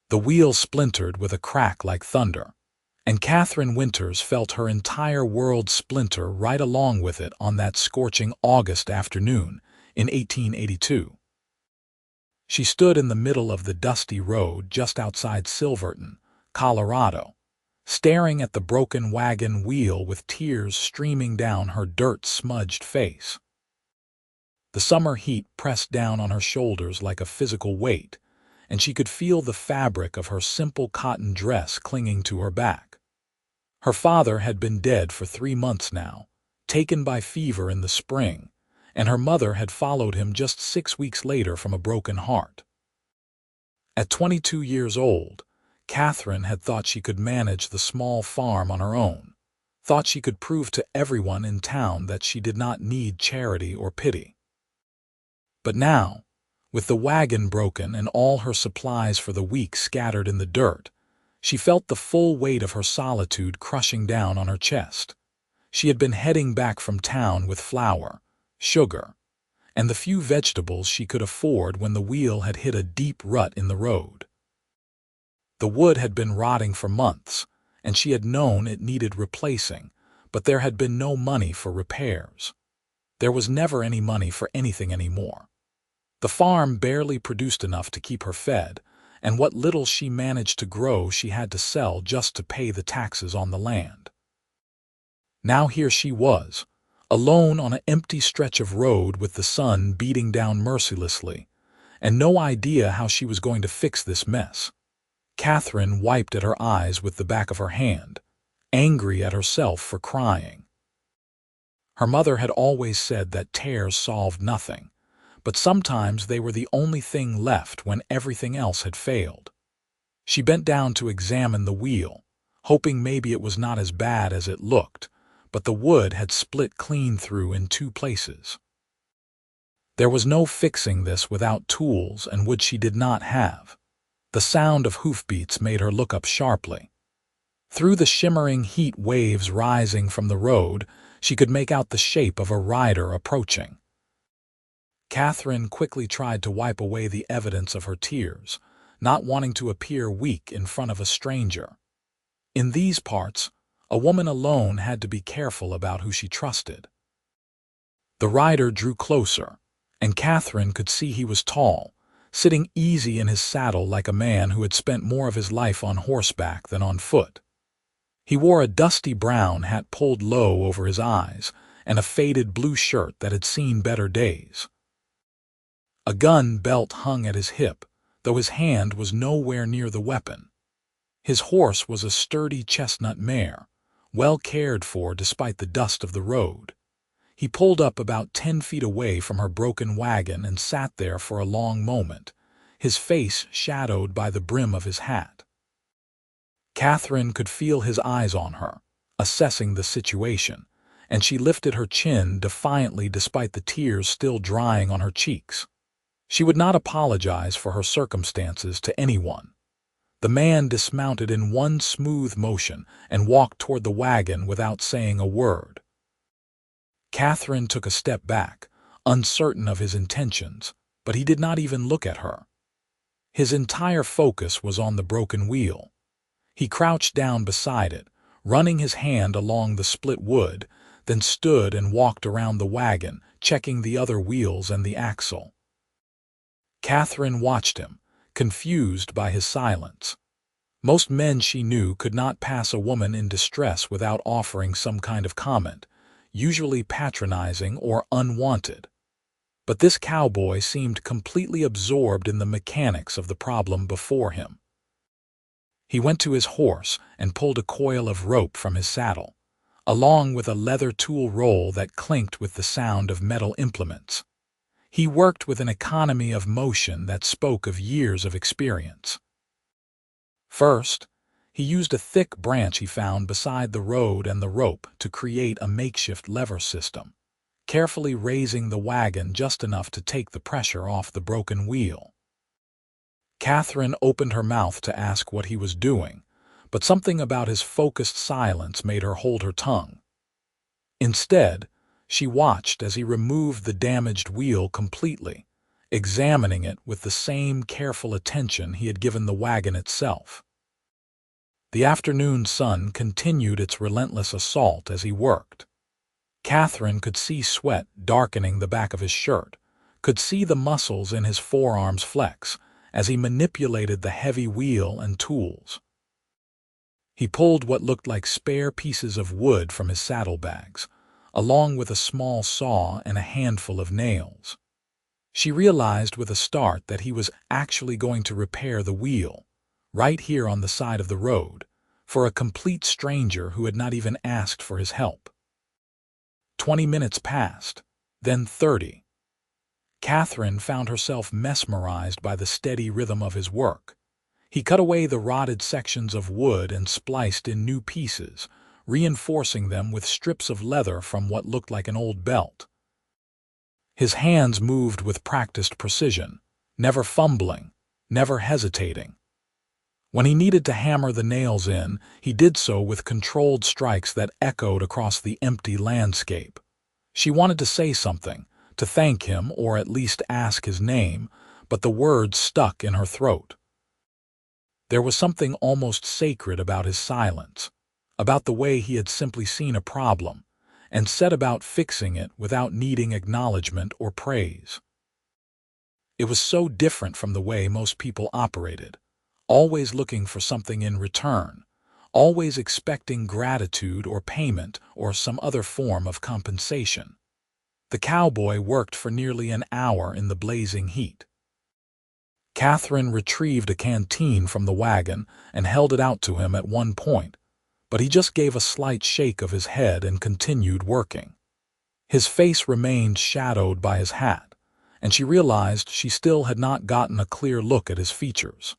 The wheel splintered with a crack like thunder, and Katherine Winters felt her entire world splinter right along with it on that scorching August afternoon in 1882. She stood in the middle of the dusty road just outside Silverton, Colorado, staring at the broken wagon wheel with tears streaming down her dirt-smudged face. The summer heat pressed down on her shoulders like a physical weight, and she could feel the fabric of her simple cotton dress clinging to her back. Her father had been dead for 3 months now, taken by fever in the spring, and her mother had followed him just 6 weeks later from a broken heart. At 22 years old, Katherine had thought she could manage the small farm on her own, thought she could prove to everyone in town that she did not need charity or pity. But now, with the wagon broken and all her supplies for the week scattered in the dirt, she felt the full weight of her solitude crushing down on her chest. She had been heading back from town with flour, sugar, and the few vegetables she could afford when the wheel had hit a deep rut in the road. The wood had been rotting for months, and she had known it needed replacing, but there had been no money for repairs. There was never any money for anything anymore. The farm barely produced enough to keep her fed, and what little she managed to grow she had to sell just to pay the taxes on the land. Now here she was, alone on an empty stretch of road with the sun beating down mercilessly, and no idea how she was going to fix this mess. Katherine wiped at her eyes with the back of her hand, angry at herself for crying. Her mother had always said that tears solved nothing, but sometimes they were the only thing left when everything else had failed. She bent down to examine the wheel, hoping maybe it was not as bad as it looked, but the wood had split clean through in 2 places. There was no fixing this without tools and wood she did not have. The sound of hoofbeats made her look up sharply. Through the shimmering heat waves rising from the road, she could make out the shape of a rider approaching. Katherine quickly tried to wipe away the evidence of her tears, not wanting to appear weak in front of a stranger. In these parts, a woman alone had to be careful about who she trusted. The rider drew closer, and Katherine could see he was tall, sitting easy in his saddle like a man who had spent more of his life on horseback than on foot. He wore a dusty brown hat pulled low over his eyes and a faded blue shirt that had seen better days. A gun belt hung at his hip, though his hand was nowhere near the weapon. His horse was a sturdy chestnut mare, well cared for despite the dust of the road. He pulled up about 10 feet away from her broken wagon and sat there for a long moment, his face shadowed by the brim of his hat. Katherine could feel his eyes on her, assessing the situation, and she lifted her chin defiantly despite the tears still drying on her cheeks. She would not apologize for her circumstances to anyone. The man dismounted in one smooth motion and walked toward the wagon without saying a word. Katherine took a step back, uncertain of his intentions, but he did not even look at her. His entire focus was on the broken wheel. He crouched down beside it, running his hand along the split wood, then stood and walked around the wagon, checking the other wheels and the axle. Katherine watched him, confused by his silence. Most men she knew could not pass a woman in distress without offering some kind of comment, usually patronizing or unwanted. But this cowboy seemed completely absorbed in the mechanics of the problem before him. He went to his horse and pulled a coil of rope from his saddle, along with a leather tool roll that clinked with the sound of metal implements. He worked with an economy of motion that spoke of years of experience. First, he used a thick branch he found beside the road and the rope to create a makeshift lever system, carefully raising the wagon just enough to take the pressure off the broken wheel. Katherine opened her mouth to ask what he was doing, but something about his focused silence made her hold her tongue. Instead, she watched as he removed the damaged wheel completely, examining it with the same careful attention he had given the wagon itself. The afternoon sun continued its relentless assault as he worked. Katherine could see sweat darkening the back of his shirt, could see the muscles in his forearms flex as he manipulated the heavy wheel and tools. He pulled what looked like spare pieces of wood from his saddlebags, along with a small saw and a handful of nails. She realized with a start that he was actually going to repair the wheel, right here on the side of the road, for a complete stranger who had not even asked for his help. 20 minutes passed, then 30. Katherine found herself mesmerized by the steady rhythm of his work. He cut away the rotted sections of wood and spliced in new pieces, reinforcing them with strips of leather from what looked like an old belt. His hands moved with practiced precision, never fumbling, never hesitating. When he needed to hammer the nails in, he did so with controlled strikes that echoed across the empty landscape. She wanted to say something, to thank him or at least ask his name, but the words stuck in her throat. There was something almost sacred about his silence, about the way he had simply seen a problem and set about fixing it without needing acknowledgement or praise. It was so different from the way most people operated, always looking for something in return, always expecting gratitude or payment or some other form of compensation. The cowboy worked for nearly an hour in the blazing heat. Katherine retrieved a canteen from the wagon and held it out to him at one point, but he just gave a slight shake of his head and continued working. His face remained shadowed by his hat, and she realized she still had not gotten a clear look at his features.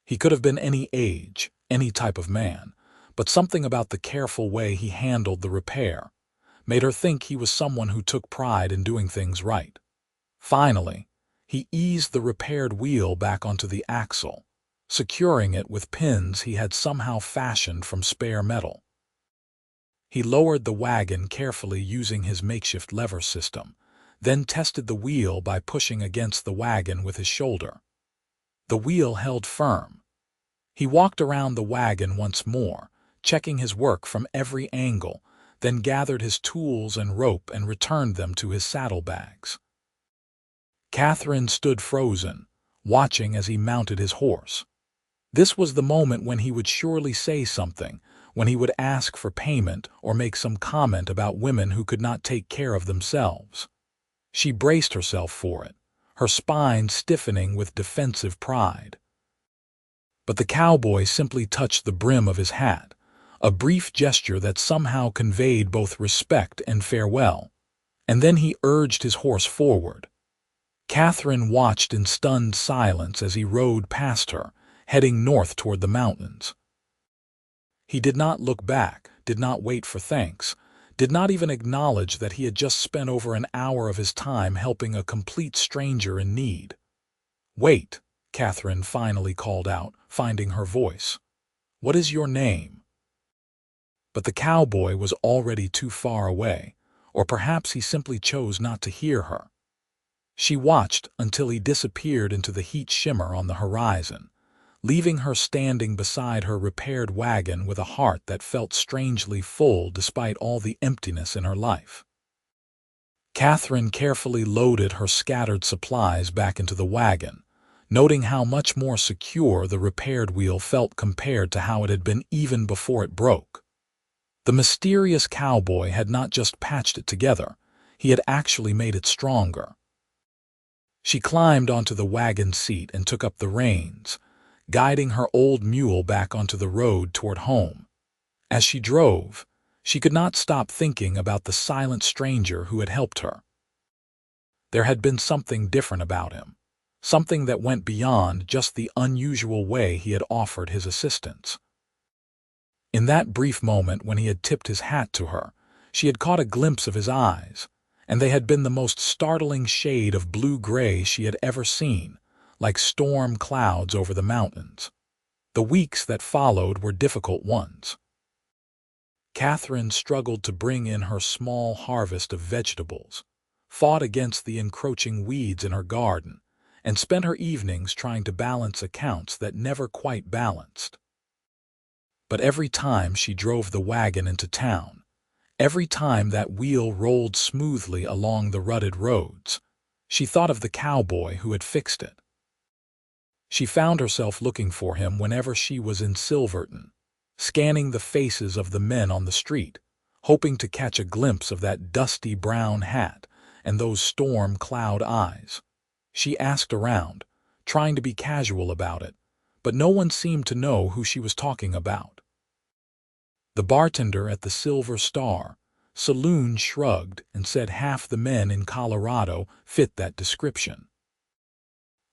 He could have been any age, any type of man, but something about the careful way he handled the repair made her think he was someone who took pride in doing things right. Finally, he eased the repaired wheel back onto the axle, securing it with pins he had somehow fashioned from spare metal. He lowered the wagon carefully using his makeshift lever system, then tested the wheel by pushing against the wagon with his shoulder. The wheel held firm. He walked around the wagon once more, checking his work from every angle, then gathered his tools and rope and returned them to his saddlebags. Katherine stood frozen, watching as he mounted his horse. This was the moment when he would surely say something, when he would ask for payment or make some comment about women who could not take care of themselves. She braced herself for it, her spine stiffening with defensive pride. But the cowboy simply touched the brim of his hat, a brief gesture that somehow conveyed both respect and farewell, and then he urged his horse forward. Katherine watched in stunned silence as he rode past her, heading north toward the mountains. He did not look back, did not wait for thanks, did not even acknowledge that he had just spent over an hour of his time helping a complete stranger in need. "Wait," Katherine finally called out, finding her voice. "What is your name?" But the cowboy was already too far away, or perhaps he simply chose not to hear her. She watched until he disappeared into the heat shimmer on the horizon, leaving her standing beside her repaired wagon with a heart that felt strangely full despite all the emptiness in her life. Katherine carefully loaded her scattered supplies back into the wagon, noting how much more secure the repaired wheel felt compared to how it had been even before it broke. The mysterious cowboy had not just patched it together, he had actually made it stronger. She climbed onto the wagon seat and took up the reins, guiding her old mule back onto the road toward home. As she drove, she could not stop thinking about the silent stranger who had helped her. There had been something different about him, something that went beyond just the unusual way he had offered his assistance. In that brief moment when he had tipped his hat to her, she had caught a glimpse of his eyes, and they had been the most startling shade of blue-gray she had ever seen, like storm clouds over the mountains. The weeks that followed were difficult ones. Katherine struggled to bring in her small harvest of vegetables, fought against the encroaching weeds in her garden, and spent her evenings trying to balance accounts that never quite balanced. But every time she drove the wagon into town, every time that wheel rolled smoothly along the rutted roads, she thought of the cowboy who had fixed it. She found herself looking for him whenever she was in Silverton, scanning the faces of the men on the street, hoping to catch a glimpse of that dusty brown hat and those storm cloud eyes. She asked around, trying to be casual about it, but no one seemed to know who she was talking about. The bartender at the Silver Star saloon shrugged and said half the men in Colorado fit that description.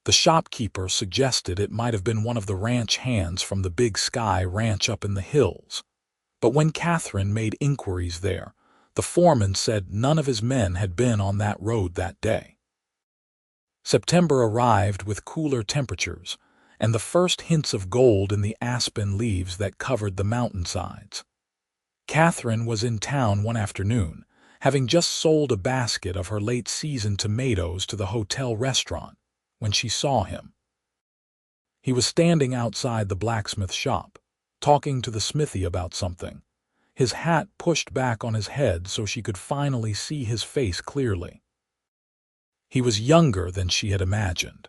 The shopkeeper suggested it might have been one of the ranch hands from the Big Sky Ranch up in the hills. But when Katherine made inquiries there, the foreman said none of his men had been on that road that day. September arrived with cooler temperatures and the first hints of gold in the aspen leaves that covered the mountainsides. Katherine was in town one afternoon, having just sold a basket of her late-season tomatoes to the hotel restaurant, when she saw him. He was standing outside the blacksmith shop, talking to the smithy about something, his hat pushed back on his head so she could finally see his face clearly. He was younger than she had imagined,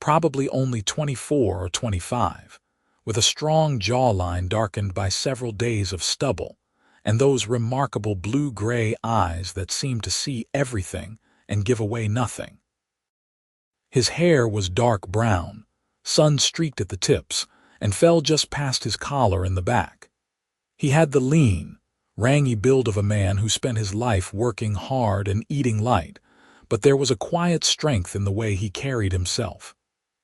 probably only 24 or 25, with a strong jawline darkened by several days of stubble, and those remarkable blue-gray eyes that seemed to see everything and give away nothing. His hair was dark brown, sun-streaked at the tips, and fell just past his collar in the back. He had the lean, rangy build of a man who spent his life working hard and eating light, but there was a quiet strength in the way he carried himself.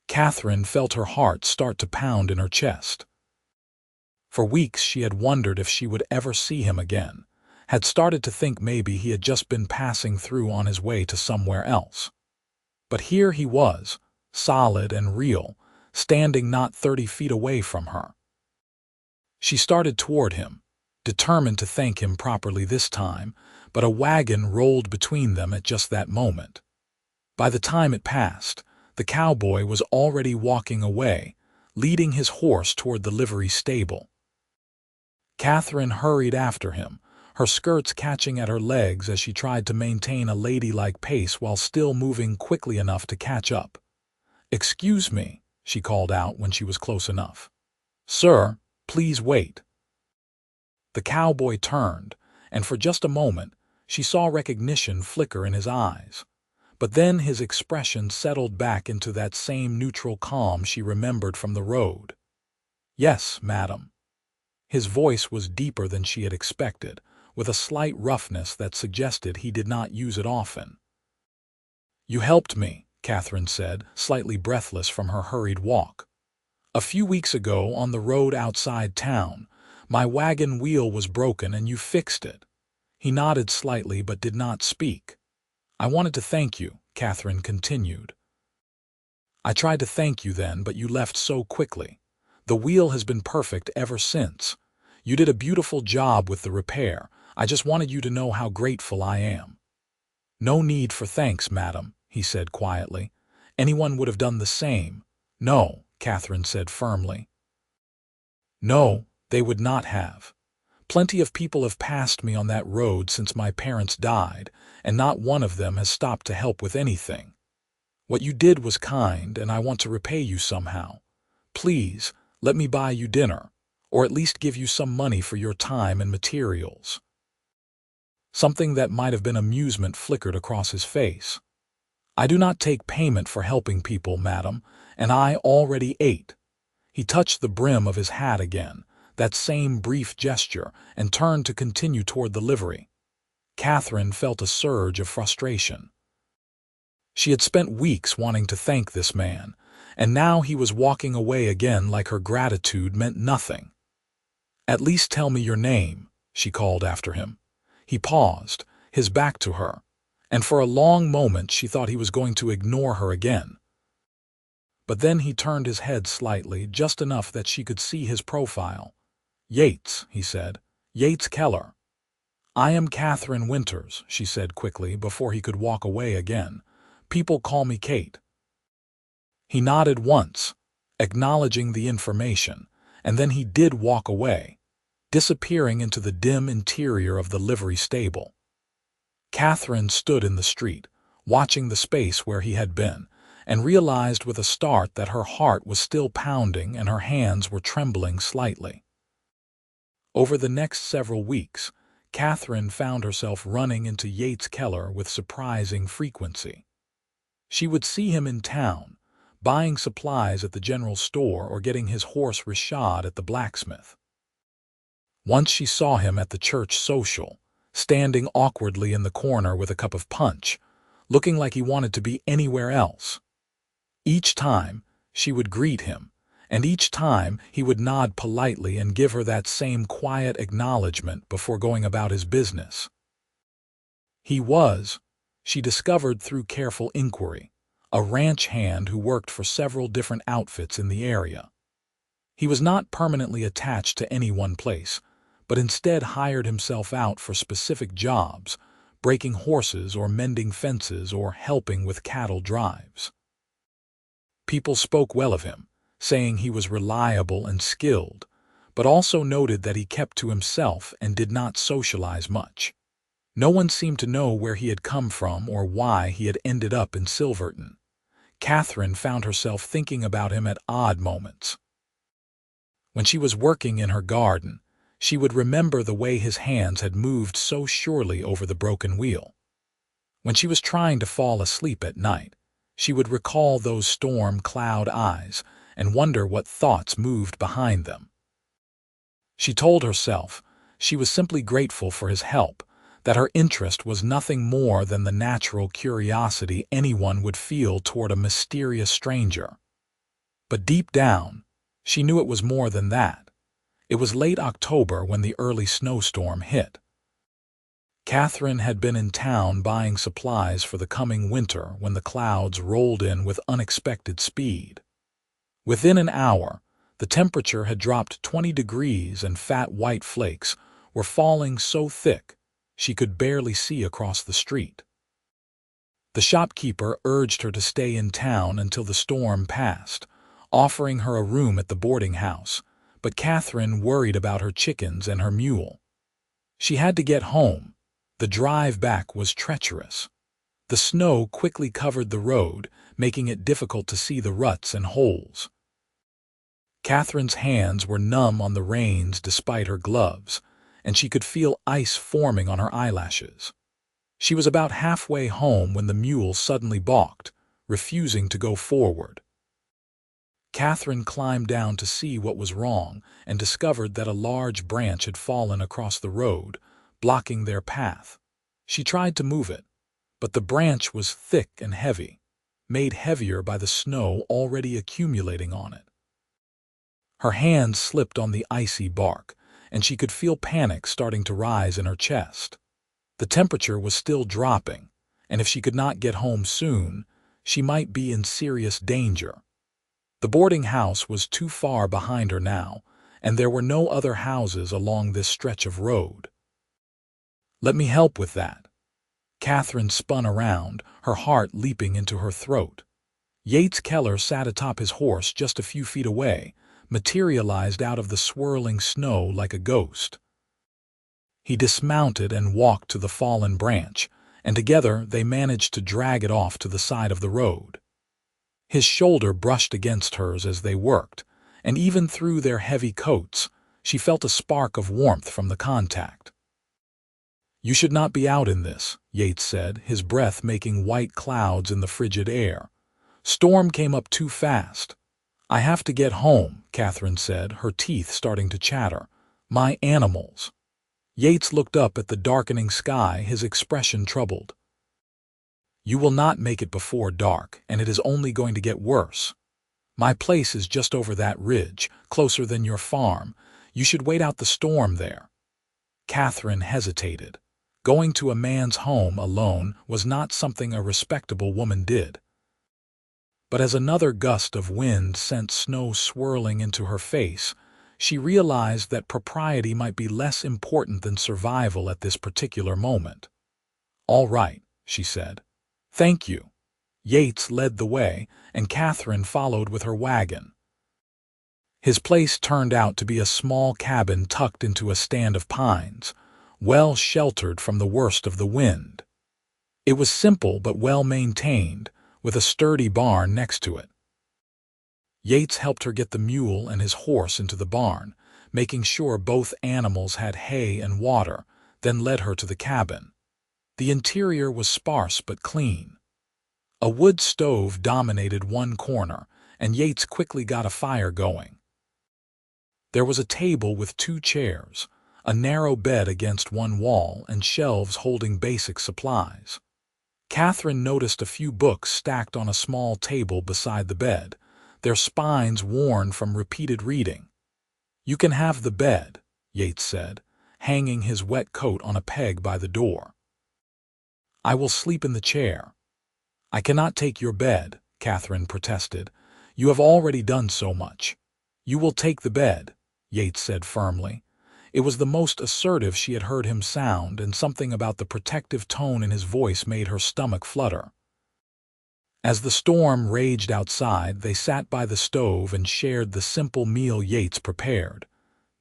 Katherine felt her heart start to pound in her chest. For weeks she had wondered if she would ever see him again, had started to think maybe he had just been passing through on his way to somewhere else. But here he was, solid and real, standing not 30 feet away from her. She started toward him, determined to thank him properly this time, but a wagon rolled between them at just that moment. By the time it passed, the cowboy was already walking away, leading his horse toward the livery stable. Katherine hurried after him, her skirts catching at her legs as she tried to maintain a ladylike pace while still moving quickly enough to catch up. "Excuse me," she called out when she was close enough. "Sir, please wait." The cowboy turned, and for just a moment she saw recognition flicker in his eyes. But then his expression settled back into that same neutral calm she remembered from the road. "Yes, madam." His voice was deeper than she had expected, with a slight roughness that suggested he did not use it often. "You helped me," Katherine said, slightly breathless from her hurried walk. "A few weeks ago, on the road outside town, my wagon wheel was broken and you fixed it." He nodded slightly but did not speak. "I wanted to thank you," Katherine continued. "I tried to thank you then, but you left so quickly. The wheel has been perfect ever since. You did a beautiful job with the repair. I just wanted you to know how grateful I am." "No need for thanks, madam," he said quietly. "Anyone would have done the same." "No," Katherine said firmly. "No, they would not have. Plenty of people have passed me on that road since my parents died, and not one of them has stopped to help with anything. What you did was kind, and I want to repay you somehow. Please, let me buy you dinner, or at least give you some money for your time and materials." Something that might have been amusement flickered across his face. "I do not take payment for helping people, madam, and I already ate." He touched the brim of his hat again, that same brief gesture, and turned to continue toward the livery. Katherine felt a surge of frustration. She had spent weeks wanting to thank this man, and now he was walking away again like her gratitude meant nothing. "At least tell me your name," she called after him. He paused, his back to her, and for a long moment she thought he was going to ignore her again. But then he turned his head slightly, just enough that she could see his profile. "Yates," he said. "Yates Keller." "I am Katherine Winters," she said quickly before he could walk away again. "People call me Kate." He nodded once, acknowledging the information, and then he did walk away, disappearing into the dim interior of the livery stable. Katherine stood in the street, watching the space where he had been, and realized with a start that her heart was still pounding and her hands were trembling slightly. Over the next several weeks, Katherine found herself running into Yates Keller with surprising frequency. She would see him in town, buying supplies at the general store or getting his horse reshod at the blacksmith. Once she saw him at the church social, standing awkwardly in the corner with a cup of punch, looking like he wanted to be anywhere else. Each time, she would greet him, and each time he would nod politely and give her that same quiet acknowledgement before going about his business. He was, she discovered through careful inquiry, a ranch hand who worked for several different outfits in the area. He was not permanently attached to any one place, but instead hired himself out for specific jobs, breaking horses or mending fences or helping with cattle drives. People spoke well of him, saying he was reliable and skilled, but also noted that he kept to himself and did not socialize much. No one seemed to know where he had come from or why he had ended up in Silverton. Katherine found herself thinking about him at odd moments. When she was working in her garden, she would remember the way his hands had moved so surely over the broken wheel. When she was trying to fall asleep at night, she would recall those storm cloud eyes and wonder what thoughts moved behind them. She told herself she was simply grateful for his help, that her interest was nothing more than the natural curiosity anyone would feel toward a mysterious stranger. But deep down, she knew it was more than that. It was late October when the early snowstorm hit. Katherine had been in town buying supplies for the coming winter when the clouds rolled in with unexpected speed. Within an hour, the temperature had dropped 20 degrees and fat white flakes were falling so thick she could barely see across the street. The shopkeeper urged her to stay in town until the storm passed, offering her a room at the boarding house, but Katherine worried about her chickens and her mule. She had to get home. The drive back was treacherous. The snow quickly covered the road, making it difficult to see the ruts and holes. Katherine's hands were numb on the reins despite her gloves, and she could feel ice forming on her eyelashes. She was about halfway home when the mule suddenly balked, refusing to go forward. Katherine climbed down to see what was wrong and discovered that a large branch had fallen across the road, blocking their path. She tried to move it, but the branch was thick and heavy, made heavier by the snow already accumulating on it. Her hands slipped on the icy bark, and she could feel panic starting to rise in her chest. The temperature was still dropping, and if she could not get home soon, she might be in serious danger. The boarding house was too far behind her now, and there were no other houses along this stretch of road. "Let me help with that." Katherine spun around, her heart leaping into her throat. Yates Keller sat atop his horse just a few feet away, materialized out of the swirling snow like a ghost. He dismounted and walked to the fallen branch, and together they managed to drag it off to the side of the road. His shoulder brushed against hers as they worked, and even through their heavy coats, she felt a spark of warmth from the contact. "You should not be out in this," Yates said, his breath making white clouds in the frigid air. "Storm came up too fast." "I have to get home," Katherine said, her teeth starting to chatter. "My animals." Yates looked up at the darkening sky, his expression troubled. "You will not make it before dark, and it is only going to get worse. My place is just over that ridge, closer than your farm. You should wait out the storm there." Katherine hesitated. Going to a man's home alone was not something a respectable woman did. But as another gust of wind sent snow swirling into her face, she realized that propriety might be less important than survival at this particular moment. "All right," she said. "Thank you." Yates led the way, and Katherine followed with her wagon. His place turned out to be a small cabin tucked into a stand of pines, well sheltered from the worst of the wind. It was simple but well maintained, with a sturdy barn next to it. Yates helped her get the mule and his horse into the barn, making sure both animals had hay and water, then led her to the cabin. The interior was sparse but clean. A wood stove dominated one corner, and Yates quickly got a fire going. There was a table with 2 chairs, a narrow bed against one wall, and shelves holding basic supplies. Katherine noticed a few books stacked on a small table beside the bed, their spines worn from repeated reading. "You can have the bed," Yates said, hanging his wet coat on a peg by the door. "I will sleep in the chair." "I cannot take your bed," Katherine protested. "You have already done so much." "You will take the bed," Yates said firmly. It was the most assertive she had heard him sound, and something about the protective tone in his voice made her stomach flutter. As the storm raged outside, they sat by the stove and shared the simple meal Yates prepared: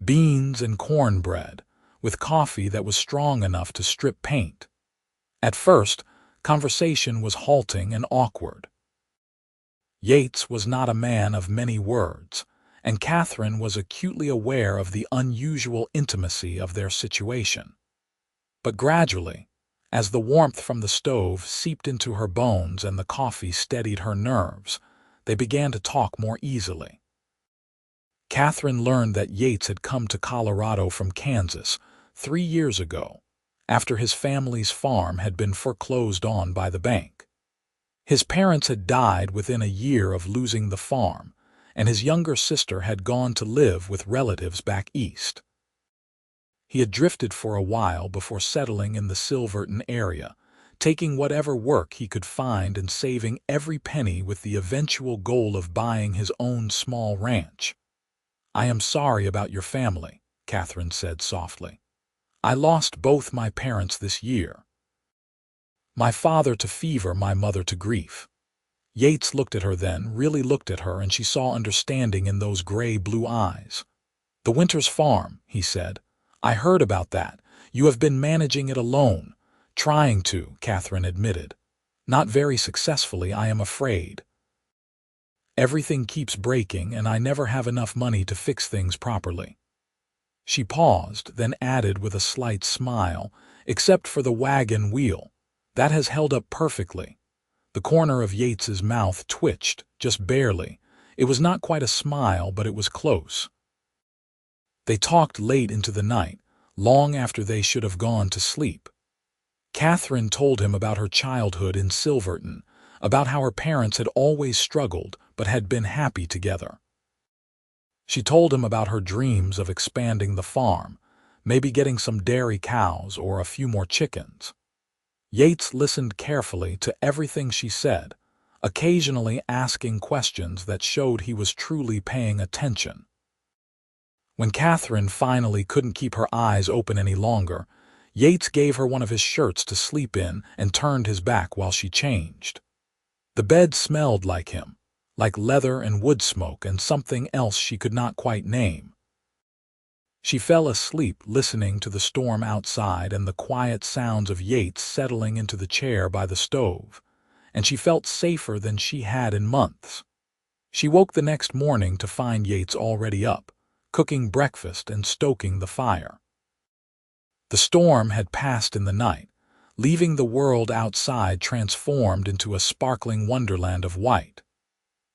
beans and cornbread, with coffee that was strong enough to strip paint. At first, conversation was halting and awkward. Yates was not a man of many words, and Katherine was acutely aware of the unusual intimacy of their situation. But gradually, as the warmth from the stove seeped into her bones and the coffee steadied her nerves, they began to talk more easily. Katherine learned that Yates had come to Colorado from Kansas 3 years ago, after his family's farm had been foreclosed on by the bank. His parents had died within a year of losing the farm, and his younger sister had gone to live with relatives back east. He had drifted for a while before settling in the Silverton area, taking whatever work he could find and saving every penny with the eventual goal of buying his own small ranch. "I am sorry about your family," Katherine said softly. "I lost both my parents this year. My father to fever, my mother to grief." Yates looked at her then, really looked at her, and she saw understanding in those gray-blue eyes. "The Winters farm," he said. "I heard about that. You have been managing it alone." "Trying to," Katherine admitted. "Not very successfully, I am afraid. Everything keeps breaking, and I never have enough money to fix things properly." She paused, then added with a slight smile, "Except for the wagon wheel. That has held up perfectly." The corner of Yates's mouth twitched, just barely. It was not quite a smile, but it was close. They talked late into the night, long after they should have gone to sleep. Katherine told him about her childhood in Silverton, about how her parents had always struggled but had been happy together. She told him about her dreams of expanding the farm, maybe getting some dairy cows or a few more chickens. Yates listened carefully to everything she said, occasionally asking questions that showed he was truly paying attention. When Katherine finally couldn't keep her eyes open any longer, Yates gave her one of his shirts to sleep in and turned his back while she changed. The bed smelled like him, like leather and wood smoke and something else she could not quite name. She fell asleep listening to the storm outside and the quiet sounds of Yates settling into the chair by the stove, and she felt safer than she had in months. She woke the next morning to find Yates already up, cooking breakfast and stoking the fire. The storm had passed in the night, leaving the world outside transformed into a sparkling wonderland of white.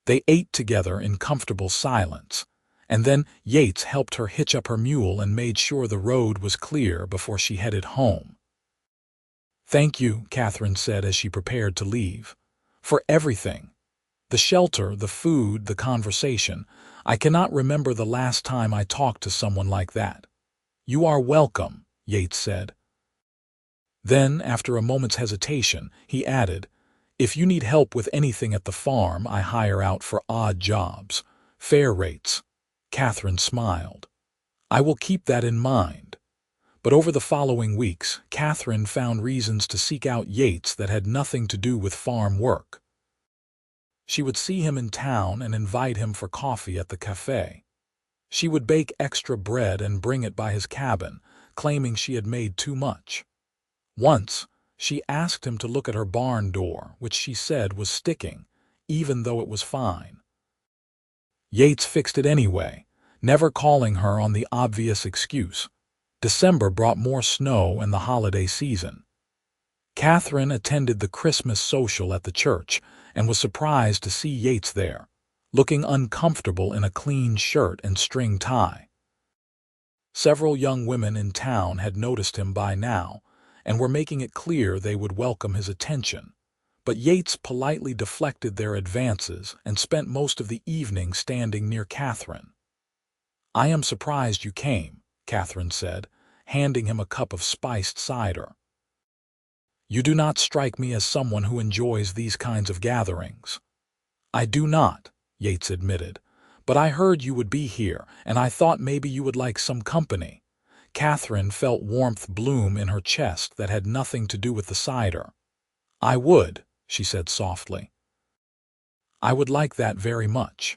They ate together in comfortable silence, and then Yates helped her hitch up her mule and made sure the road was clear before she headed home. "Thank you," Katherine said as she prepared to leave, "for everything. The shelter, the food, the conversation. I cannot remember the last time I talked to someone like that." "You are welcome," Yates said. Then, after a moment's hesitation, he added, "If you need help with anything at the farm, I hire out for odd jobs. Fair rates." Katherine smiled. I will keep that in mind. But over the following weeks, Katherine found reasons to seek out Yates that had nothing to do with farm work. She would see him in town and invite him for coffee at the cafe. She would bake extra bread and bring it by his cabin, claiming she had made too much. Once, she asked him to look at her barn door, which she said was sticking, even though it was fine. Yates fixed it anyway, never calling her on the obvious excuse. December brought more snow and the holiday season. Katherine attended the Christmas social at the church and was surprised to see Yates there, looking uncomfortable in a clean shirt and string tie. Several young women in town had noticed him by now and were making it clear they would welcome his attention, but Yates politely deflected their advances and spent most of the evening standing near Katherine. "I am surprised you came," Katherine said, handing him a cup of spiced cider. "You do not strike me as someone who enjoys these kinds of gatherings." "I do not," Yates admitted, "but I heard you would be here, and I thought maybe you would like some company." Katherine felt warmth bloom in her chest that had nothing to do with the cider. "I would," she said softly. "I would like that very much."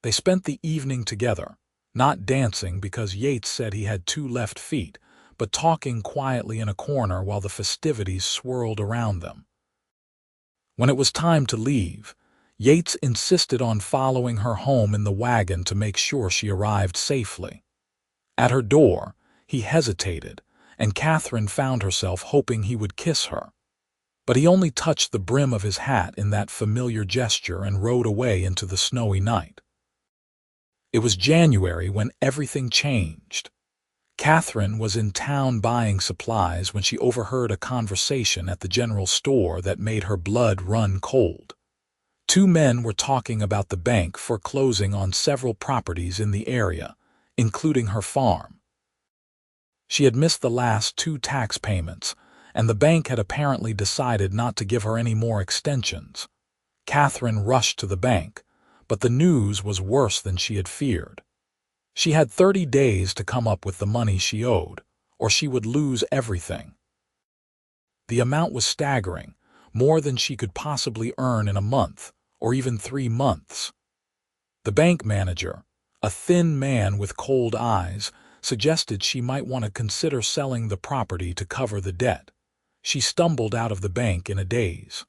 They spent the evening together, not dancing because Yates said he had 2 left feet, but talking quietly in a corner while the festivities swirled around them. When it was time to leave, Yates insisted on following her home in the wagon to make sure she arrived safely. At her door, he hesitated, and Katherine found herself hoping he would kiss her. But he only touched the brim of his hat in that familiar gesture and rode away into the snowy night. It was January when everything changed. Katherine was in town buying supplies when she overheard a conversation at the general store that made her blood run cold. 2 men were talking about the bank foreclosing on several properties in the area, including her farm. She had missed the last 2 tax payments, and the bank had apparently decided not to give her any more extensions. Katherine rushed to the bank, but the news was worse than she had feared. She had 30 days to come up with the money she owed, or she would lose everything. The amount was staggering, more than she could possibly earn in a month, or even 3 months. The bank manager, a thin man with cold eyes, suggested she might want to consider selling the property to cover the debt. She stumbled out of the bank in a daze.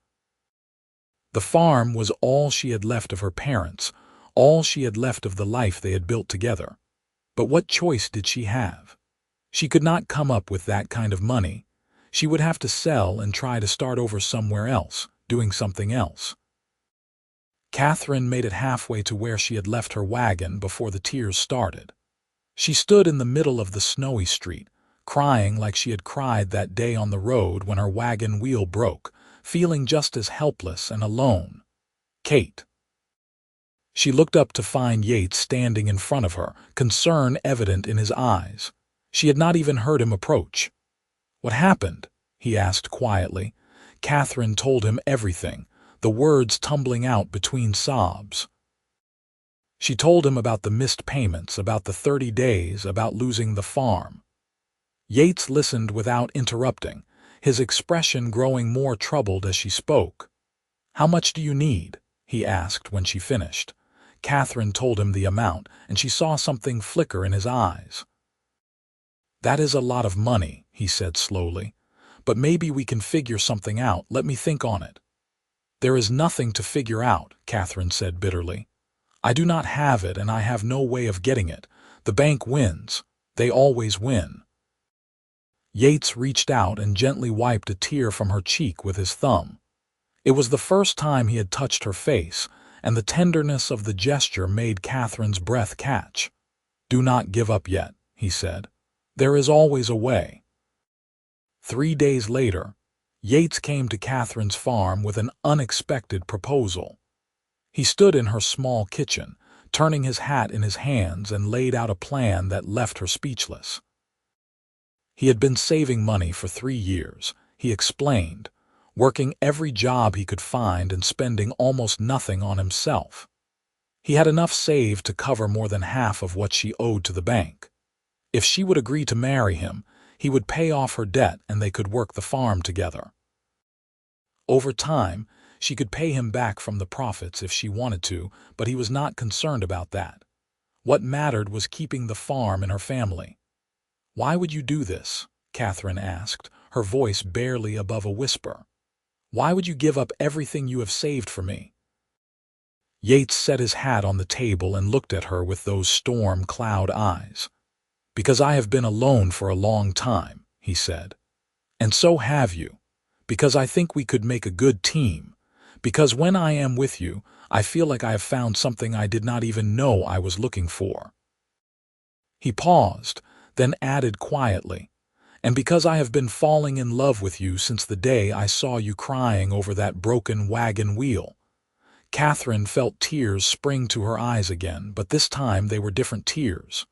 The farm was all she had left of her parents, all she had left of the life they had built together. But what choice did she have? She could not come up with that kind of money. She would have to sell and try to start over somewhere else, doing something else. Katherine made it halfway to where she had left her wagon before the tears started. She stood in the middle of the snowy street, crying like she had cried that day on the road when her wagon wheel broke, feeling just as helpless and alone. "Kate." She looked up to find Yates standing in front of her, concern evident in his eyes. She had not even heard him approach. "What happened?" he asked quietly. Katherine told him everything, the words tumbling out between sobs. She told him about the missed payments, about the 30 days, about losing the farm. Yates listened without interrupting, his expression growing more troubled as she spoke. "How much do you need?" he asked when she finished. Katherine told him the amount, and she saw something flicker in his eyes. "That is a lot of money," he said slowly. "But maybe we can figure something out. Let me think on it." "There is nothing to figure out," Katherine said bitterly. "I do not have it, and I have no way of getting it. The bank wins. They always win." Yates reached out and gently wiped a tear from her cheek with his thumb. It was the first time he had touched her face, and the tenderness of the gesture made Katherine's breath catch. "Do not give up yet," he said. "There is always a way." 3 days later, Yates came to Katherine's farm with an unexpected proposal. He stood in her small kitchen, turning his hat in his hands, and laid out a plan that left her speechless. He had been saving money for 3 years, he explained, working every job he could find and spending almost nothing on himself. He had enough saved to cover more than half of what she owed to the bank. If she would agree to marry him, he would pay off her debt and they could work the farm together. Over time, she could pay him back from the profits if she wanted to, but he was not concerned about that. What mattered was keeping the farm in her family. "Why would you do this?" Katherine asked, her voice barely above a whisper. "Why would you give up everything you have saved for me?" Yates set his hat on the table and looked at her with those storm cloud eyes. "Because I have been alone for a long time," he said. "And so have you. Because I think we could make a good team. Because when I am with you, I feel like I have found something I did not even know I was looking for." He paused, then added quietly, "And because I have been falling in love with you since the day I saw you crying over that broken wagon wheel." Katherine felt tears spring to her eyes again, but this time they were different tears.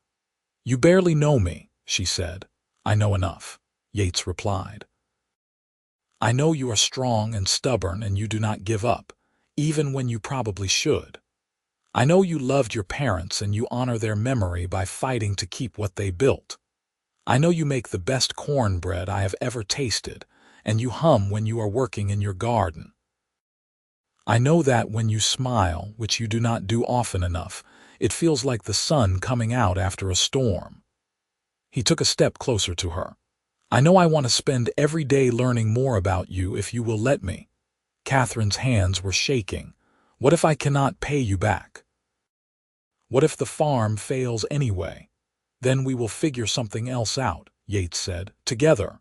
"You barely know me," she said. "I know enough," Yates replied. "I know you are strong and stubborn and you do not give up, even when you probably should. I know you loved your parents and you honor their memory by fighting to keep what they built. I know you make the best cornbread I have ever tasted, and you hum when you are working in your garden. I know that when you smile, which you do not do often enough, it feels like the sun coming out after a storm." He took a step closer to her. "I know I want to spend every day learning more about you if you will let me." Katherine's hands were shaking. "What if I cannot pay you back? What if the farm fails anyway? Then we will figure something else out," Yates said, "together."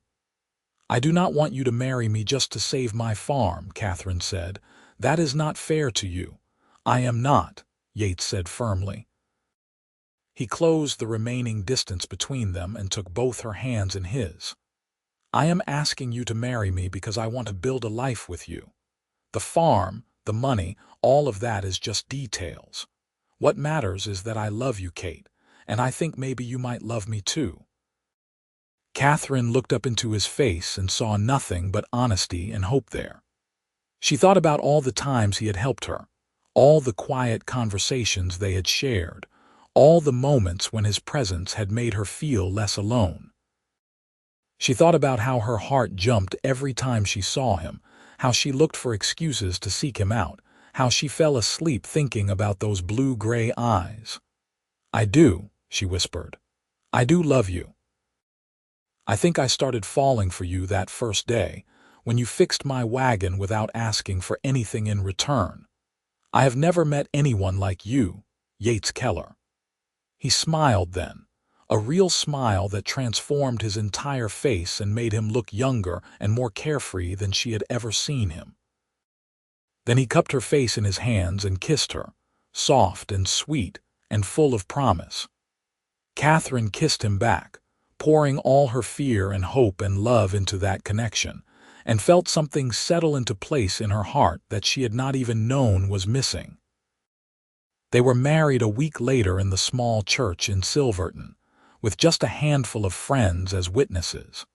"I do not want you to marry me just to save my farm," Katherine said. "That is not fair to you." "I am not," Yates said firmly. He closed the remaining distance between them and took both her hands in his. "I am asking you to marry me because I want to build a life with you. The farm, the money, all of that is just details. What matters is that I love you, Kate, and I think maybe you might love me too." Katherine looked up into his face and saw nothing but honesty and hope there. She thought about all the times he had helped her, all the quiet conversations they had shared, all the moments when his presence had made her feel less alone. She thought about how her heart jumped every time she saw him, how she looked for excuses to seek him out, how she fell asleep thinking about those blue-gray eyes. "I do," she whispered. "I do love you. I think I started falling for you that first day, when you fixed my wagon without asking for anything in return. I have never met anyone like you, Yates Keller." He smiled then, a real smile that transformed his entire face and made him look younger and more carefree than she had ever seen him. Then he cupped her face in his hands and kissed her, soft and sweet and full of promise. Katherine kissed him back, pouring all her fear and hope and love into that connection, and felt something settle into place in her heart that she had not even known was missing. They were married a week later in the small church in Silverton, with just a handful of friends as witnesses.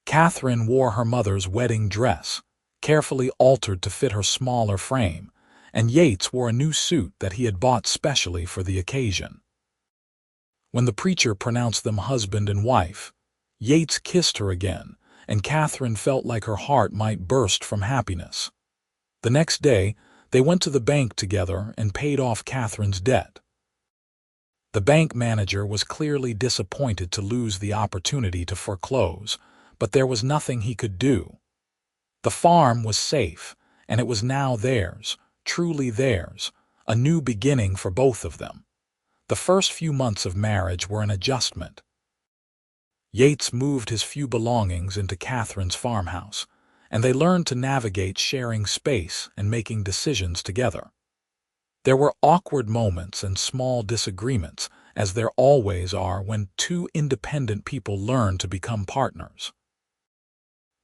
Katherine wore her mother's wedding dress, carefully altered to fit her smaller frame, and Yates wore a new suit that he had bought specially for the occasion. When the preacher pronounced them husband and wife, Yates kissed her again, and Katherine felt like her heart might burst from happiness. The next day, they went to the bank together and paid off Katherine's debt. The bank manager was clearly disappointed to lose the opportunity to foreclose, but there was nothing he could do. The farm was safe, and it was now theirs, truly theirs, a new beginning for both of them. The first few months of marriage were an adjustment. Yates moved his few belongings into Katherine's farmhouse, and they learned to navigate sharing space and making decisions together. There were awkward moments and small disagreements, as there always are when two independent people learn to become partners.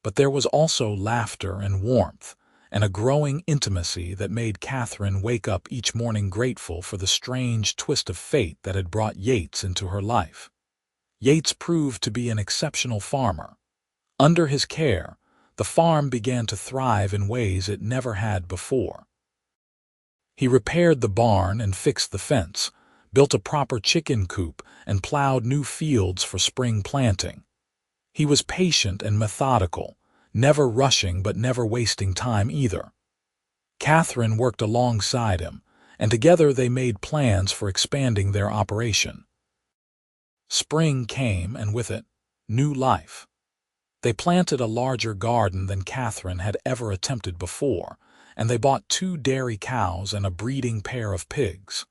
But there was also laughter and warmth, and a growing intimacy that made Katherine wake up each morning grateful for the strange twist of fate that had brought Yates into her life. Yates proved to be an exceptional farmer. Under his care, the farm began to thrive in ways it never had before. He repaired the barn and fixed the fence, built a proper chicken coop, and plowed new fields for spring planting. He was patient and methodical, never rushing but never wasting time either. Katherine worked alongside him, and together they made plans for expanding their operation. Spring came, and with it, new life. They planted a larger garden than Katherine had ever attempted before, and they bought 2 dairy cows and a breeding pair of pigs.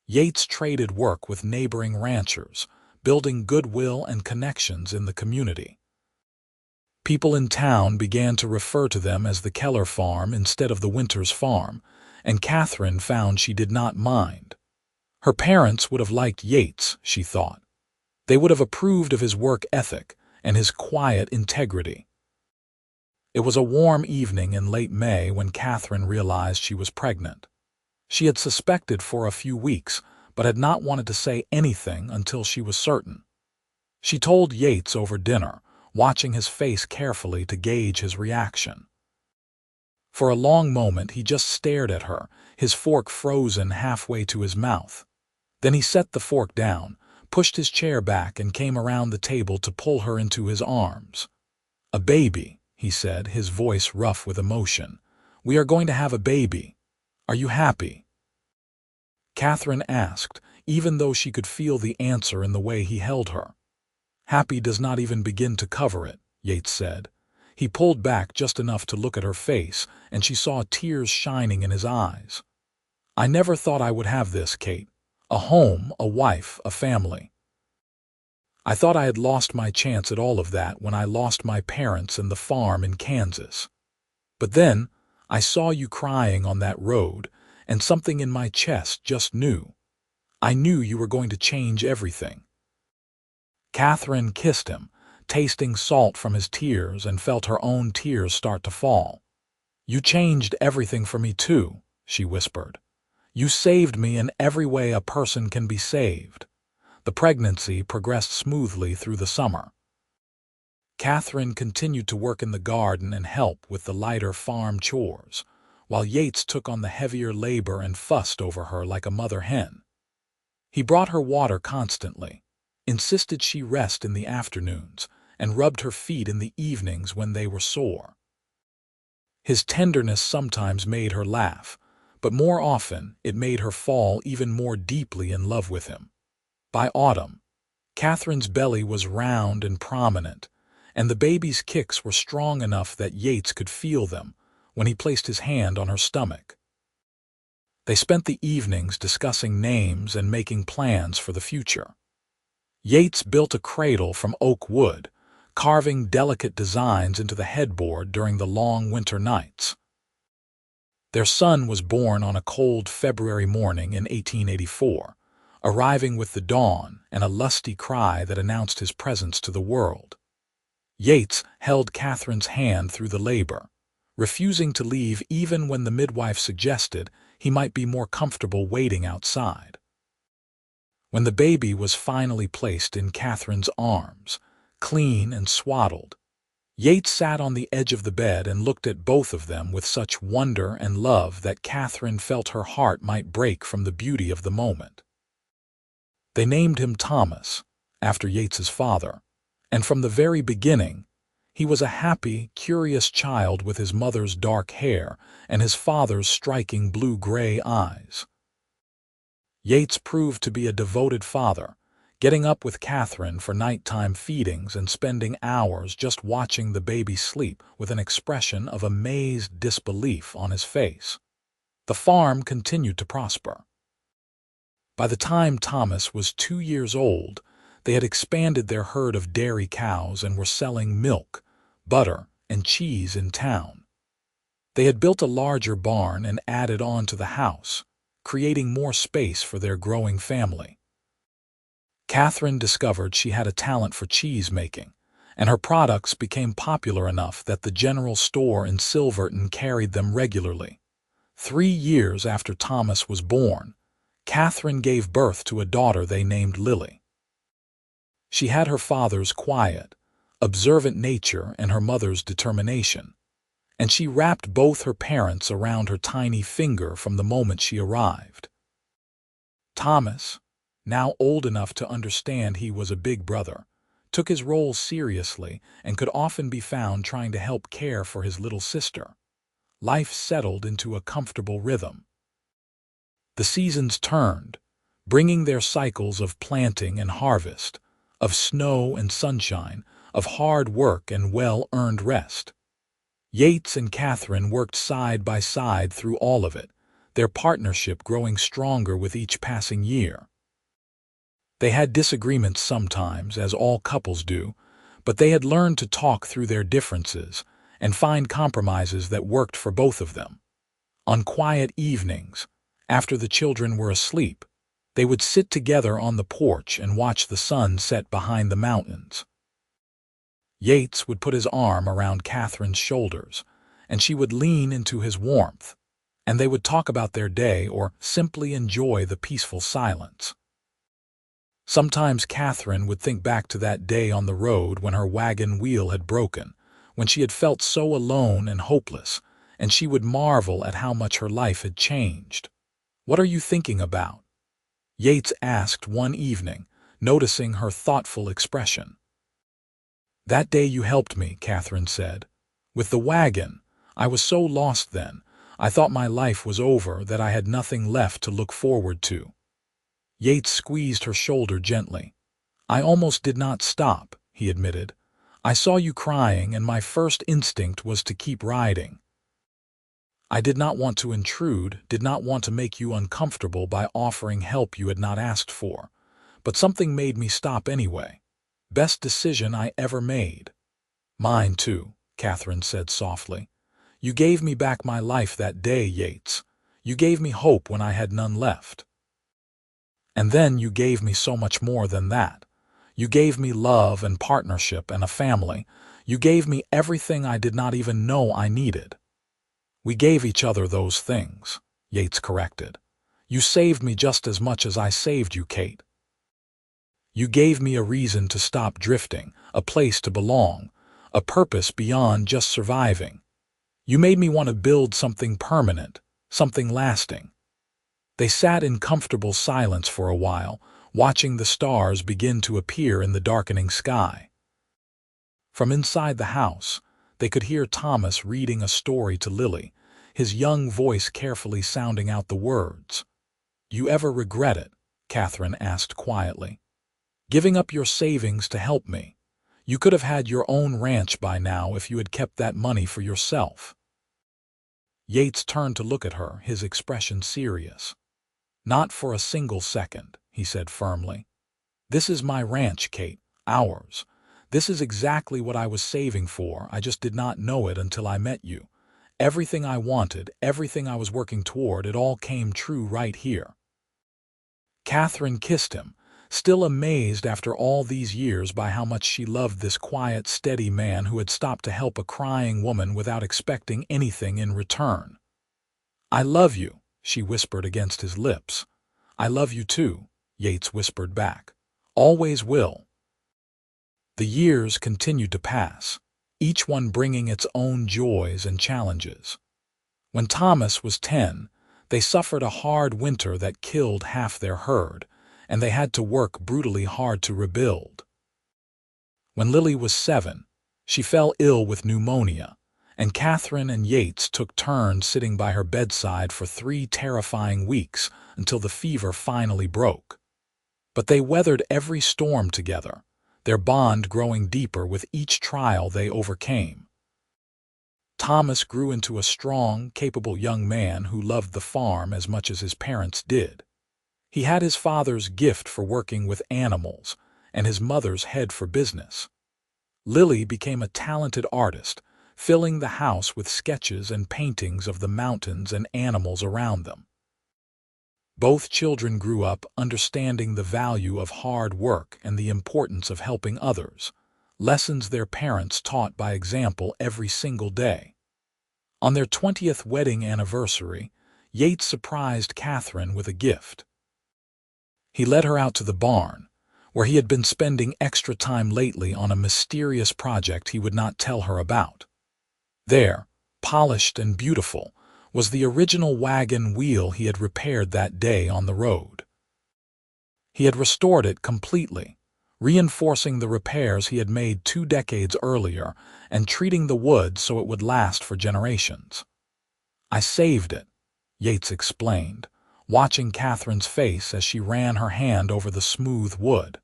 Yates traded work with neighboring ranchers, building goodwill and connections in the community. People in town began to refer to them as the Keller farm instead of the Winters farm, and Katherine found she did not mind. Her parents would have liked Yates, she thought. They would have approved of his work ethic and his quiet integrity. It was a warm evening in late May when Katherine realized she was pregnant. She had suspected for a few weeks, but had not wanted to say anything until she was certain. She told Yates over dinner, watching his face carefully to gauge his reaction. For a long moment he just stared at her, his fork frozen halfway to his mouth. Then he set the fork down, pushed his chair back, and came around the table to pull her into his arms. "A baby," he said, his voice rough with emotion. "We are going to have a baby. Are you happy?" Katherine asked, even though she could feel the answer in the way he held her. "Happy does not even begin to cover it," Yates said. He pulled back just enough to look at her face, and she saw tears shining in his eyes. "I never thought I would have this, Kate. A home, a wife, a family. I thought I had lost my chance at all of that when I lost my parents and the farm in Kansas. But then I saw you crying on that road, and something in my chest just knew. I knew you were going to change everything." Katherine kissed him, tasting salt from his tears, and felt her own tears start to fall. "You changed everything for me too," she whispered. "You saved me in every way a person can be saved." The pregnancy progressed smoothly through the summer. Katherine continued to work in the garden and help with the lighter farm chores, while Yates took on the heavier labor and fussed over her like a mother hen. He brought her water constantly, insisted she rest in the afternoons, and rubbed her feet in the evenings when they were sore. His tenderness sometimes made her laugh, but more often it made her fall even more deeply in love with him. By autumn, Katherine's belly was round and prominent, and the baby's kicks were strong enough that Yates could feel them when he placed his hand on her stomach. They spent the evenings discussing names and making plans for the future. Yates built a cradle from oak wood, carving delicate designs into the headboard during the long winter nights. Their son was born on a cold February morning in 1884, arriving with the dawn and a lusty cry that announced his presence to the world. Yates held Katherine's hand through the labor, refusing to leave even when the midwife suggested he might be more comfortable waiting outside. When the baby was finally placed in Katherine's arms, clean and swaddled, Yates sat on the edge of the bed and looked at both of them with such wonder and love that Katherine felt her heart might break from the beauty of the moment. They named him Thomas, after Yates's father, and from the very beginning, he was a happy, curious child with his mother's dark hair and his father's striking blue-gray eyes. Yates proved to be a devoted father, getting up with Katherine for nighttime feedings and spending hours just watching the baby sleep with an expression of amazed disbelief on his face. The farm continued to prosper. By the time Thomas was 2 years old, they had expanded their herd of dairy cows and were selling milk, butter, and cheese in town. They had built a larger barn and added on to the house, creating more space for their growing family. Katherine discovered she had a talent for cheese making, and her products became popular enough that the general store in Silverton carried them regularly. 3 years after Thomas was born, Katherine gave birth to a daughter they named Lily. She had her father's quiet, observant nature and her mother's determination, and she wrapped both her parents around her tiny finger from the moment she arrived. "Thomas," now old enough to understand he was a big brother, took his role seriously and could often be found trying to help care for his little sister. Life settled into a comfortable rhythm. The seasons turned, bringing their cycles of planting and harvest, of snow and sunshine, of hard work and well-earned rest. Yates and Katherine worked side by side through all of it, their partnership growing stronger with each passing year. They had disagreements sometimes, as all couples do, but they had learned to talk through their differences and find compromises that worked for both of them. On quiet evenings, after the children were asleep, they would sit together on the porch and watch the sun set behind the mountains. Yates would put his arm around Katherine's shoulders, and she would lean into his warmth, and they would talk about their day or simply enjoy the peaceful silence. Sometimes Katherine would think back to that day on the road when her wagon wheel had broken, when she had felt so alone and hopeless, and she would marvel at how much her life had changed. "What are you thinking about?" Yates asked one evening, noticing her thoughtful expression. "That day you helped me," Katherine said. "With the wagon. I was so lost then. I thought my life was over, that I had nothing left to look forward to." Yates squeezed her shoulder gently. "I almost did not stop," he admitted. "I saw you crying, and my first instinct was to keep riding. I did not want to intrude, did not want to make you uncomfortable by offering help you had not asked for, but something made me stop anyway. Best decision I ever made." "Mine too," Katherine said softly. "You gave me back my life that day, Yates. You gave me hope when I had none left. And then you gave me so much more than that. You gave me love and partnership and a family. You gave me everything I did not even know I needed." "We gave each other those things," Yates corrected. "You saved me just as much as I saved you, Kate. You gave me a reason to stop drifting, a place to belong, a purpose beyond just surviving. You made me want to build something permanent, something lasting." They sat in comfortable silence for a while, watching the stars begin to appear in the darkening sky. From inside the house, they could hear Thomas reading a story to Lily, his young voice carefully sounding out the words. "You ever regret it?" Katherine asked quietly. "Giving up your savings to help me? You could have had your own ranch by now if you had kept that money for yourself." Yates turned to look at her, his expression serious. "Not for a single second," he said firmly. "This is my ranch, Kate, ours. This is exactly what I was saving for. I just did not know it until I met you. Everything I wanted, everything I was working toward, it all came true right here." Katherine kissed him, still amazed after all these years by how much she loved this quiet, steady man who had stopped to help a crying woman without expecting anything in return. "I love you," she whispered against his lips. "I love you too," Yates whispered back. "Always will." The years continued to pass, each one bringing its own joys and challenges. When Thomas was 10, they suffered a hard winter that killed half their herd, and they had to work brutally hard to rebuild. When Lily was 7, she fell ill with pneumonia, and Katherine and Yates took turns sitting by her bedside for 3 terrifying weeks until the fever finally broke. But they weathered every storm together, their bond growing deeper with each trial they overcame. Thomas grew into a strong, capable young man who loved the farm as much as his parents did. He had his father's gift for working with animals and his mother's head for business. Lily became a talented artist, filling the house with sketches and paintings of the mountains and animals around them. Both children grew up understanding the value of hard work and the importance of helping others, lessons their parents taught by example every single day. On their 20th wedding anniversary, Yates surprised Katherine with a gift. He led her out to the barn, where he had been spending extra time lately on a mysterious project he would not tell her about. There, polished and beautiful, was the original wagon wheel he had repaired that day on the road. He had restored it completely, reinforcing the repairs he had made 2 decades earlier and treating the wood so it would last for generations. "I saved it," Yates explained, watching Catherine's face as she ran her hand over the smooth wood.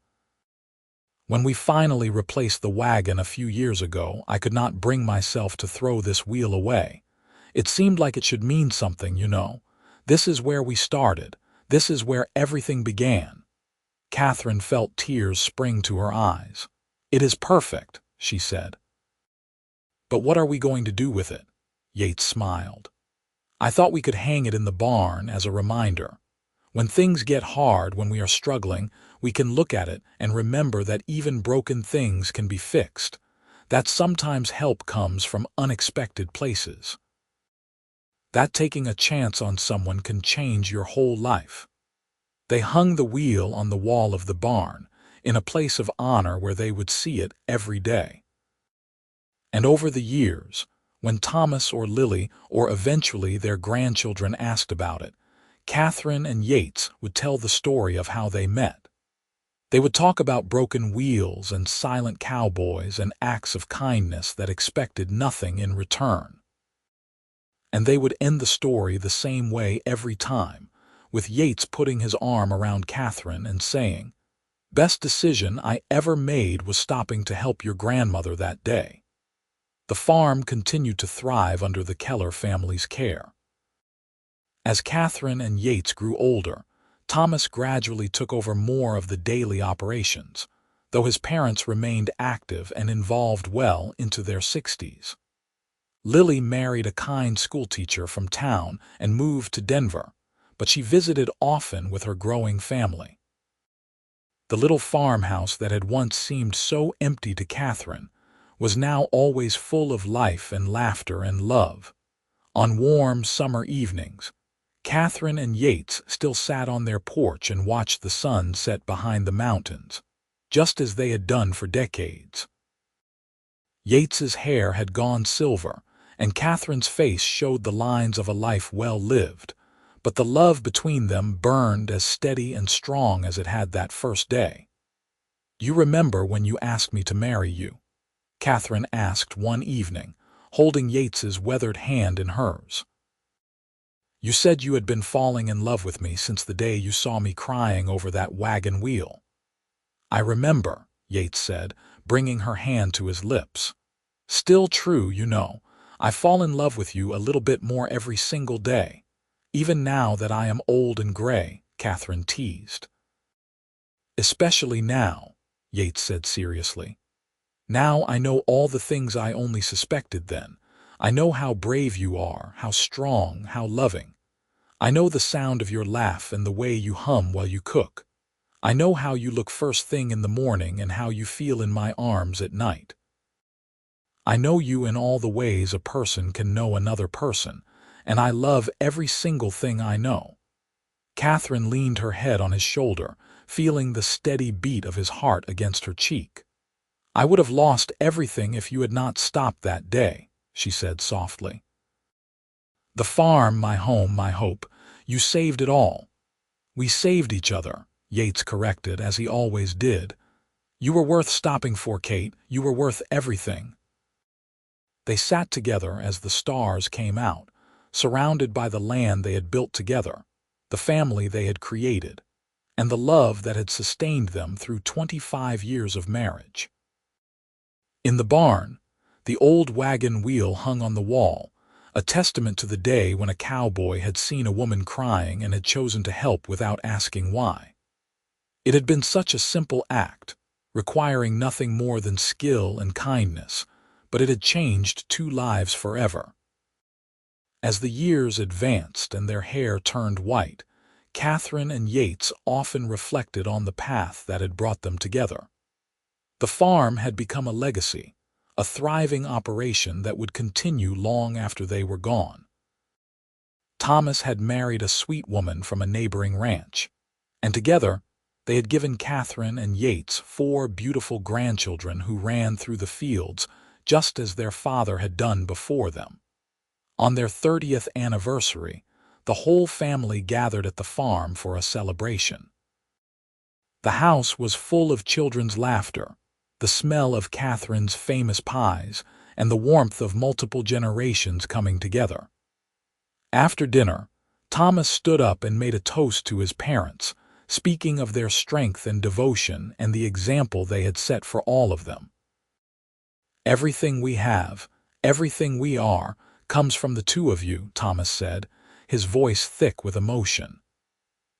"When we finally replaced the wagon a few years ago, I could not bring myself to throw this wheel away. It seemed like it should mean something, you know. This is where we started. This is where everything began." Katherine felt tears spring to her eyes. "It is perfect," she said. "But what are we going to do with it?" Yates smiled. "I thought we could hang it in the barn as a reminder. When things get hard, when we are struggling, we can look at it and remember that even broken things can be fixed, that sometimes help comes from unexpected places, that taking a chance on someone can change your whole life." They hung the wheel on the wall of the barn, in a place of honor where they would see it every day. And over the years, when Thomas or Lily or eventually their grandchildren asked about it, Katherine and Yates would tell the story of how they met. They would talk about broken wheels and silent cowboys and acts of kindness that expected nothing in return. And they would end the story the same way every time, with Yates putting his arm around Katherine and saying, "Best decision I ever made was stopping to help your grandmother that day." The farm continued to thrive under the Keller family's care. As Katherine and Yates grew older, Thomas gradually took over more of the daily operations, though his parents remained active and involved well into their 60s. Lily married a kind schoolteacher from town and moved to Denver, but she visited often with her growing family. The little farmhouse that had once seemed so empty to Katherine was now always full of life and laughter and love. On warm summer evenings, Katherine and Yates still sat on their porch and watched the sun set behind the mountains, just as they had done for decades. Yates's hair had gone silver, and Katherine's face showed the lines of a life well lived, but the love between them burned as steady and strong as it had that first day. "You remember when you asked me to marry you?" Katherine asked one evening, holding Yates's weathered hand in hers. "You said you had been falling in love with me since the day you saw me crying over that wagon wheel." "I remember," Yates said, bringing her hand to his lips. "Still true, you know. I fall in love with you a little bit more every single day. Even now that I am old and gray," Katherine teased. "Especially now," Yates said seriously. "Now I know all the things I only suspected then. I know how brave you are, how strong, how loving. I know the sound of your laugh and the way you hum while you cook. I know how you look first thing in the morning and how you feel in my arms at night. I know you in all the ways a person can know another person, and I love every single thing I know." Katherine leaned her head on his shoulder, feeling the steady beat of his heart against her cheek. "I would have lost everything if you had not stopped that day," she said softly. "The farm, my home, my hope. You saved it all." "We saved each other," Yates corrected, as he always did. "You were worth stopping for, Kate. You were worth everything." They sat together as the stars came out, surrounded by the land they had built together, the family they had created, and the love that had sustained them through 25 years of marriage. In the barn, the old wagon wheel hung on the wall, a testament to the day when a cowboy had seen a woman crying and had chosen to help without asking why. It had been such a simple act, requiring nothing more than skill and kindness, but it had changed 2 lives forever. As the years advanced and their hair turned white, Katherine and Yates often reflected on the path that had brought them together. The farm had become a legacy, a thriving operation that would continue long after they were gone. Thomas had married a sweet woman from a neighboring ranch, and together they had given Katherine and Yates 4 beautiful grandchildren who ran through the fields just as their father had done before them. On their 30th anniversary, the whole family gathered at the farm for a celebration. The house was full of children's laughter, the smell of Catherine's famous pies, and the warmth of multiple generations coming together. After dinner, Thomas stood up and made a toast to his parents, speaking of their strength and devotion and the example they had set for all of them. "Everything we have, everything we are, comes from the two of you," Thomas said, his voice thick with emotion.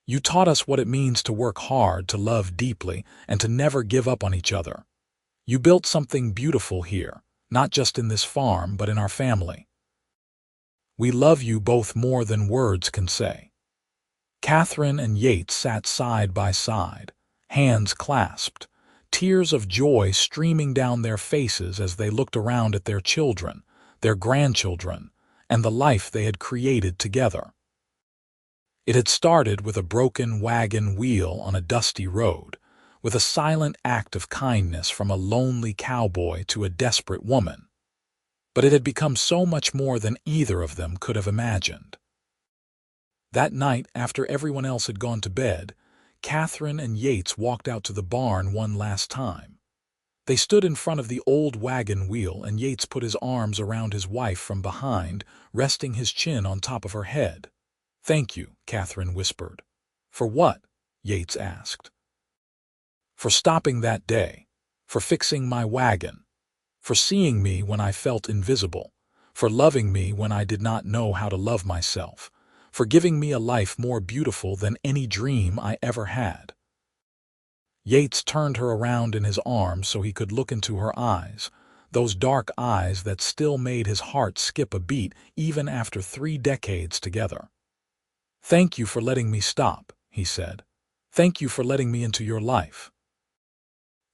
"You taught us what it means to work hard, to love deeply, and to never give up on each other. You built something beautiful here, not just in this farm, but in our family. We love you both more than words can say." Katherine and Yates sat side by side, hands clasped, tears of joy streaming down their faces as they looked around at their children, their grandchildren, and the life they had created together. It had started with a broken wagon wheel on a dusty road, with a silent act of kindness from a lonely cowboy to a desperate woman. But it had become so much more than either of them could have imagined. That night, after everyone else had gone to bed, Katherine and Yates walked out to the barn one last time. They stood in front of the old wagon wheel, and Yates put his arms around his wife from behind, resting his chin on top of her head. "Thank you," Katherine whispered. "For what?" Yates asked. "For stopping that day, for fixing my wagon, for seeing me when I felt invisible, for loving me when I did not know how to love myself, for giving me a life more beautiful than any dream I ever had." Yates turned her around in his arms so he could look into her eyes, those dark eyes that still made his heart skip a beat even after 3 decades together. "Thank you for letting me stop," he said. "Thank you for letting me into your life.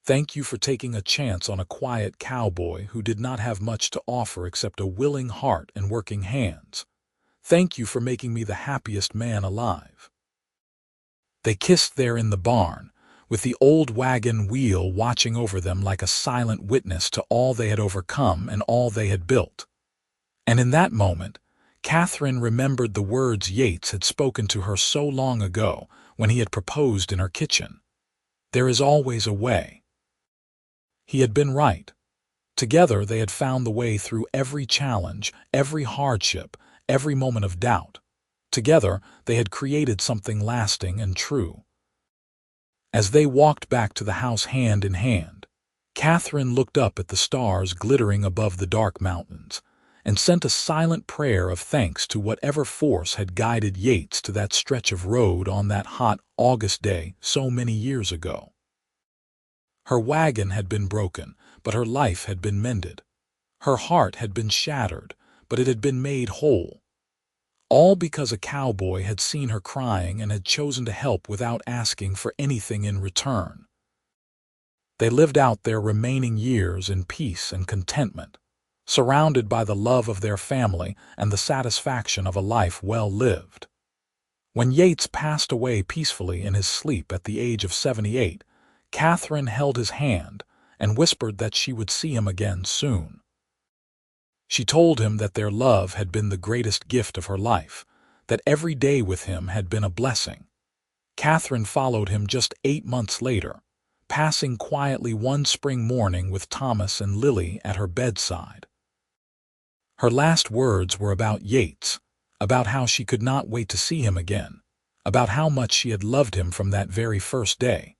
Thank you for taking a chance on a quiet cowboy who did not have much to offer except a willing heart and working hands. Thank you for making me the happiest man alive." They kissed there in the barn, with the old wagon wheel watching over them like a silent witness to all they had overcome and all they had built. And in that moment, Katherine remembered the words Yates had spoken to her so long ago when he had proposed in her kitchen. "There is always a way." He had been right. Together they had found the way through every challenge, every hardship, every moment of doubt. Together they had created something lasting and true. As they walked back to the house hand in hand, Katherine looked up at the stars glittering above the dark mountains and sent a silent prayer of thanks to whatever force had guided Yates to that stretch of road on that hot August day so many years ago. Her wagon had been broken, but her life had been mended. Her heart had been shattered, but it had been made whole. All because a cowboy had seen her crying and had chosen to help without asking for anything in return. They lived out their remaining years in peace and contentment, surrounded by the love of their family and the satisfaction of a life well lived. When Yates passed away peacefully in his sleep at the age of 78, Katherine held his hand and whispered that she would see him again soon. She told him that their love had been the greatest gift of her life, that every day with him had been a blessing. Katherine followed him just 8 months later, passing quietly one spring morning with Thomas and Lily at her bedside. Her last words were about Yates, about how she could not wait to see him again, about how much she had loved him from that very first day.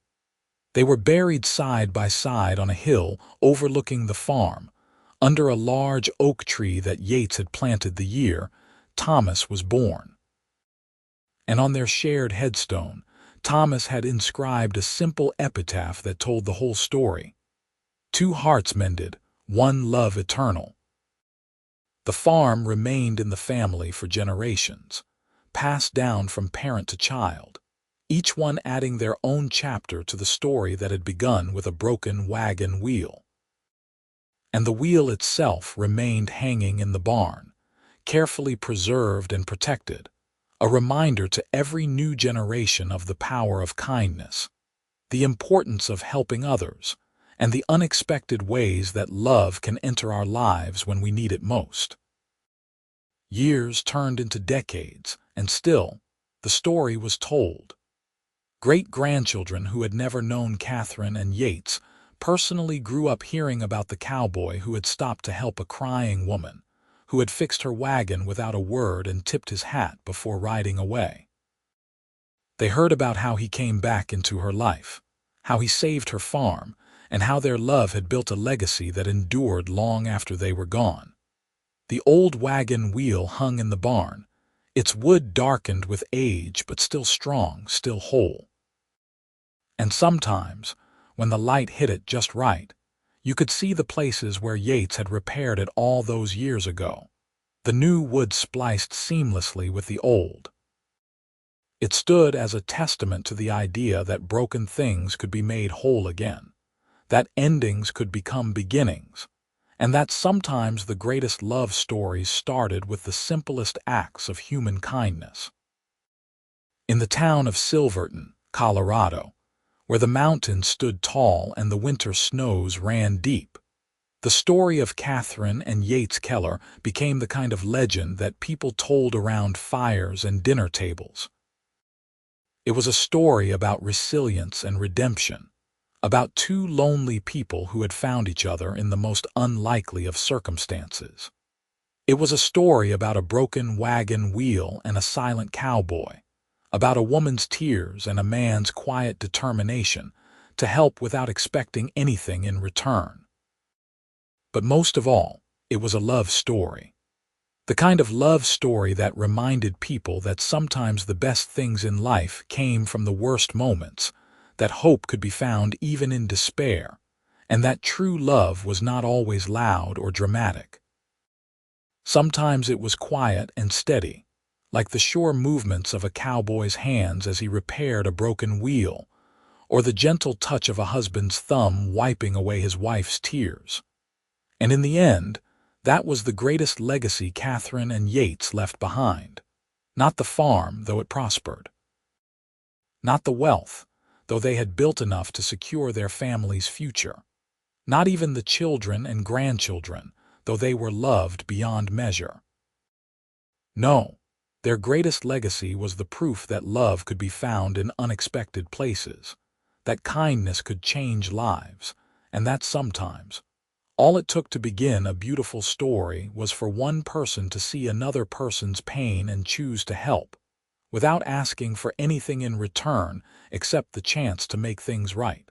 They were buried side by side on a hill overlooking the farm, under a large oak tree that Yates had planted the year Thomas was born. And on their shared headstone, Thomas had inscribed a simple epitaph that told the whole story. "Two hearts mended, one love eternal." The farm remained in the family for generations, passed down from parent to child, each one adding their own chapter to the story that had begun with a broken wagon wheel. And the wheel itself remained hanging in the barn, carefully preserved and protected, a reminder to every new generation of the power of kindness, the importance of helping others, and the unexpected ways that love can enter our lives when we need it most. Years turned into decades, and still, the story was told. Great-grandchildren who had never known Katherine and Yates personally grew up hearing about the cowboy who had stopped to help a crying woman, who had fixed her wagon without a word and tipped his hat before riding away. They heard about how he came back into her life, how he saved her farm, and how their love had built a legacy that endured long after they were gone. The old wagon wheel hung in the barn, its wood darkened with age but still strong, still whole. And sometimes, when the light hit it just right, you could see the places where Yates had repaired it all those years ago. The new wood spliced seamlessly with the old. It stood as a testament to the idea that broken things could be made whole again, that endings could become beginnings, and that sometimes the greatest love stories started with the simplest acts of human kindness. In the town of Silverton, Colorado, where the mountains stood tall and the winter snows ran deep, the story of Katherine and Yates Keller became the kind of legend that people told around fires and dinner tables. It was a story about resilience and redemption, about two lonely people who had found each other in the most unlikely of circumstances. It was a story about a broken wagon wheel and a silent cowboy, about a woman's tears and a man's quiet determination to help without expecting anything in return. But most of all, it was a love story. The kind of love story that reminded people that sometimes the best things in life came from the worst moments, that hope could be found even in despair, and that true love was not always loud or dramatic. Sometimes it was quiet and steady, like the sure movements of a cowboy's hands as he repaired a broken wheel, or the gentle touch of a husband's thumb wiping away his wife's tears. And in the end, that was the greatest legacy Katherine and Yates left behind. Not the farm, though it prospered. Not the wealth, though they had built enough to secure their family's future. Not even the children and grandchildren, though they were loved beyond measure. No, their greatest legacy was the proof that love could be found in unexpected places, that kindness could change lives, and that sometimes, all it took to begin a beautiful story was for one person to see another person's pain and choose to help, without asking for anything in return except the chance to make things right.